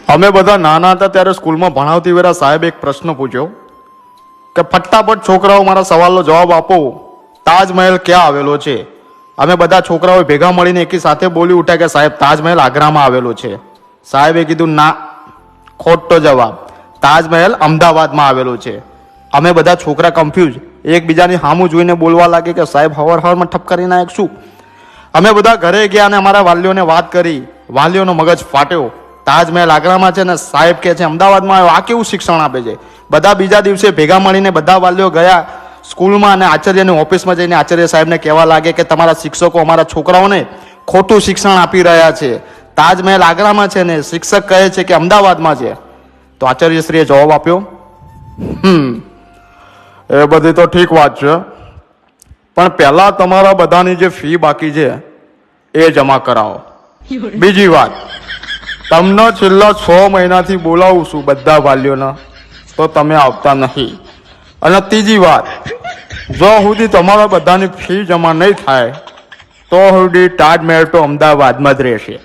અમે બધા નાના હતા ત્યારે સ્કૂલમાં ભણાવતી વેળા સાહેબ એક પ્રશ્ન પૂછ્યો કે ફટાફટ છોકરાઓ મારા સવાલનો જવાબ આપો, તાજમહેલ ક્યાં આવેલો છે? અમે બધા છોકરાઓ ભેગા મળીને એકી સાથે બોલી ઉઠ્યા કે સાહેબ તાજમહેલ આગ્રામાં આવેલો છે. સાહેબે કીધું ના, ખોટો જવાબ, તાજમહેલ અમદાવાદમાં આવેલો છે. અમે બધા છોકરા કન્ફ્યુઝ એકબીજાની સામું જોઈને બોલવા લાગે કે સાહેબ હવારમાં ઠપકારી નાખ શું? અમે બધા ઘરે ગયા અને અમારા વાલીઓને વાત કરી. વાલીઓનો મગજ ફાટ્યો. તાજમહેલ આગ્રામાં છે ને સાહેબ કે છે અમદાવાદમાં આવ્યો. આ કેવું શિક્ષણ આપે છે? બધા બીજા દિવસે ભેગા મળીને બધા વાલીઓ ગયા સ્કૂલમાં અને આચાર્યની ઓફિસમાં જઈને આચાર્ય સાહેબને કહેવા લાગે કે તમારા શિક્ષકો અમારા છોકરાઓને ખોટું શિક્ષણ આપી રહ્યા છે. તાજમહેલ આગ્રામાં છે ને શિક્ષક કહે છે કે અમદાવાદમાં છે. તો આચાર્યશ્રીએ જવાબ આપ્યો, એ બધી તો ઠીક વાત છે, પણ પહેલા તમારા બધાની જે ફી બાકી છે એ જમા કરાવો. બીજી વાત, તમને છેલ્લા 6 મહિનાથી બોલાવું છું બધા વાલીઓને, તો તમે આવતા નહીં. અને ત્રીજી વાત, જો સુધી તમારા બધાની ફી જમા નહીં થાય તો સુધી તાજમહેલ તો અમદાવાદમાં જ રહેશે.